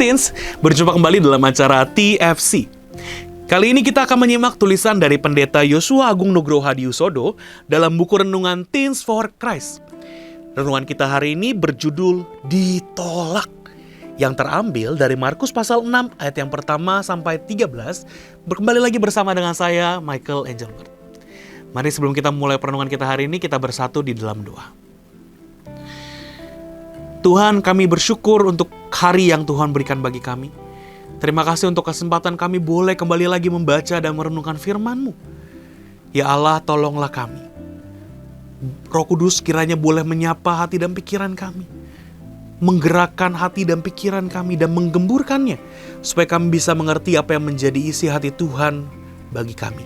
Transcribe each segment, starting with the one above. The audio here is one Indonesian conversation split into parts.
Teens, berjumpa kembali dalam acara TFC. Kali ini kita akan menyimak tulisan dari Pendeta Yosua Agung Nugroho Hadiusodo dalam buku renungan Teens for Christ. Renungan kita hari ini berjudul Ditolak, yang terambil dari Markus pasal 6 ayat yang pertama sampai 13. Kembali lagi bersama dengan saya, Michael Engelbert. Mari sebelum kita mulai perenungan kita hari ini, kita bersatu di dalam doa. Tuhan, kami bersyukur untuk hari yang Tuhan berikan bagi kami. Terima kasih untuk kesempatan kami boleh kembali lagi membaca dan merenungkan firman-Mu. Ya Allah, tolonglah kami. Roh Kudus kiranya boleh menyapa hati dan pikiran kami, menggerakkan hati dan pikiran kami dan menggemburkannya, supaya kami bisa mengerti apa yang menjadi isi hati Tuhan bagi kami.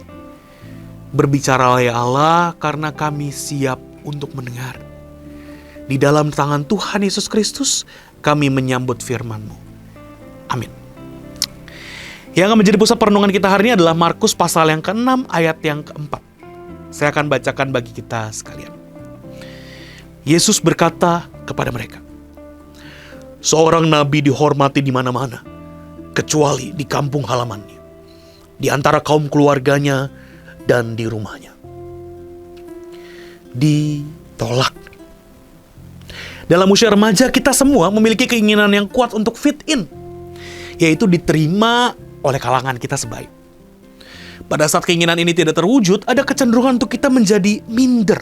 Berbicaralah ya Allah, karena kami siap untuk mendengar. Di dalam tangan Tuhan Yesus Kristus, kami menyambut firman-Mu. Amin. Yang akan menjadi pusat perenungan kita hari ini adalah Markus pasal yang ke-6 ayat yang ke-4. Saya akan bacakan bagi kita sekalian. Yesus berkata kepada mereka, "Seorang nabi dihormati di mana-mana, kecuali di kampung halamannya, di antara kaum keluarganya dan di rumahnya." Ditolak. Dalam usia remaja, kita semua memiliki keinginan yang kuat untuk fit in, yaitu diterima oleh kalangan kita sebaik. Pada saat keinginan ini tidak terwujud, ada kecenderungan untuk kita menjadi minder,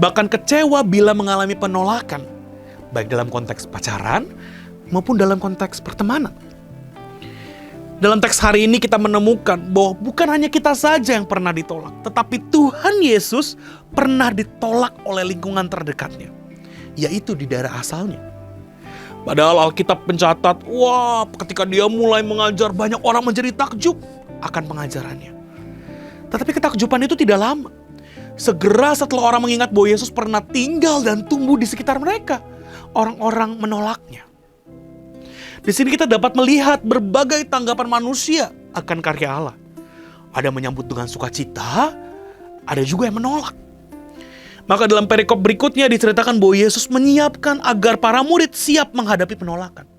bahkan kecewa bila mengalami penolakan, baik dalam konteks pacaran maupun dalam konteks pertemanan. Dalam teks hari ini kita menemukan bahwa bukan hanya kita saja yang pernah ditolak, tetapi Tuhan Yesus pernah ditolak oleh lingkungan terdekatnya, yaitu di daerah asalnya. Padahal Alkitab mencatat, ketika dia mulai mengajar, banyak orang menjadi takjub akan pengajarannya. Tetapi ketakjuban itu tidak lama. Segera setelah orang mengingat bahwa Yesus pernah tinggal dan tumbuh di sekitar mereka, orang-orang menolaknya. Di sini kita dapat melihat berbagai tanggapan manusia akan karya Allah. Ada yang menyambut dengan sukacita, ada juga yang menolak. Maka dalam perikop berikutnya diceritakan bahwa Yesus menyiapkan agar para murid siap menghadapi penolakan.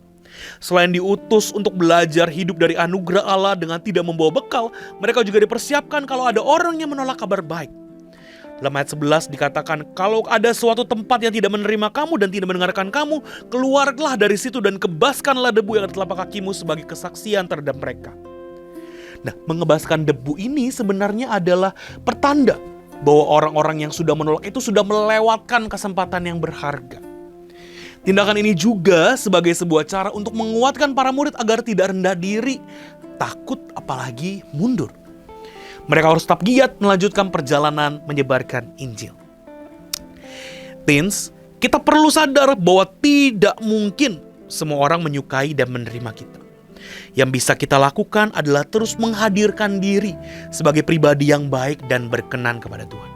Selain diutus untuk belajar hidup dari anugerah Allah dengan tidak membawa bekal, mereka juga dipersiapkan kalau ada orang yang menolak kabar baik. Dalam ayat 11 dikatakan, "Kalau ada suatu tempat yang tidak menerima kamu dan tidak mendengarkan kamu, keluarlah dari situ dan kebaskanlah debu yang ada di telapak kakimu sebagai kesaksian terhadap mereka." Nah, mengebaskan debu ini sebenarnya adalah pertanda bahwa orang-orang yang sudah menolak itu sudah melewatkan kesempatan yang berharga. Tindakan ini juga sebagai sebuah cara untuk menguatkan para murid agar tidak rendah diri, takut, apalagi mundur. Mereka harus tetap giat melanjutkan perjalanan menyebarkan Injil. Teens, kita perlu sadar bahwa tidak mungkin semua orang menyukai dan menerima kita. Yang bisa kita lakukan adalah terus menghadirkan diri sebagai pribadi yang baik dan berkenan kepada Tuhan.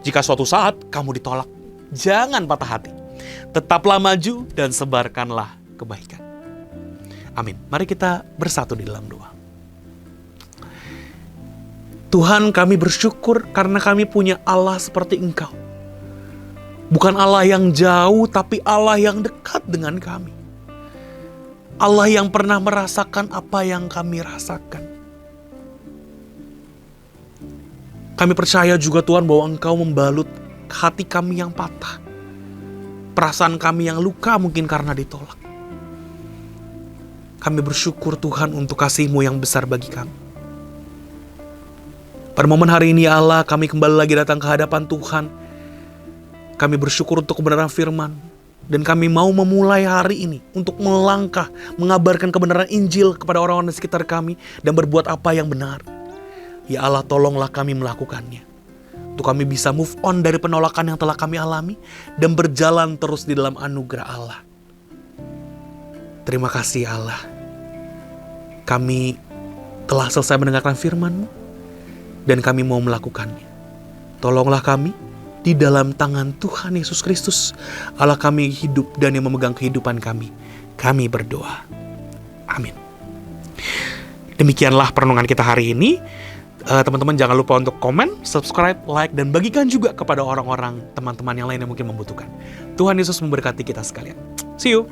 Jika suatu saat kamu ditolak, jangan patah hati. Tetaplah maju dan sebarkanlah kebaikan. Amin. Mari kita bersatu di dalam doa. Tuhan, kami bersyukur karena kami punya Allah seperti Engkau. Bukan Allah yang jauh, tapi Allah yang dekat dengan kami. Allah yang pernah merasakan apa yang kami rasakan. Kami percaya juga Tuhan bahwa Engkau membalut hati kami yang patah, perasaan kami yang luka mungkin karena ditolak. Kami bersyukur Tuhan untuk kasih-Mu yang besar bagi kami. Pada momen hari ini Allah, kami kembali lagi datang ke hadapan Tuhan. Kami bersyukur untuk kebenaran firman. Dan kami mau memulai hari ini untuk melangkah, mengabarkan kebenaran Injil kepada orang-orang di sekitar kami dan berbuat apa yang benar. Ya Allah, tolonglah kami melakukannya. Untuk kami bisa move on dari penolakan yang telah kami alami dan berjalan terus di dalam anugerah Allah. Terima kasih Allah. Kami telah selesai mendengarkan firman-Mu dan kami mau melakukannya. Tolonglah kami. Di dalam tangan Tuhan Yesus Kristus, Allah kami hidup dan yang memegang kehidupan kami. Kami berdoa. Amin. Demikianlah perenungan kita hari ini. Teman-teman jangan lupa untuk komen, subscribe, like, dan bagikan juga kepada orang-orang, teman-teman yang lain yang mungkin membutuhkan. Tuhan Yesus memberkati kita sekalian. See you.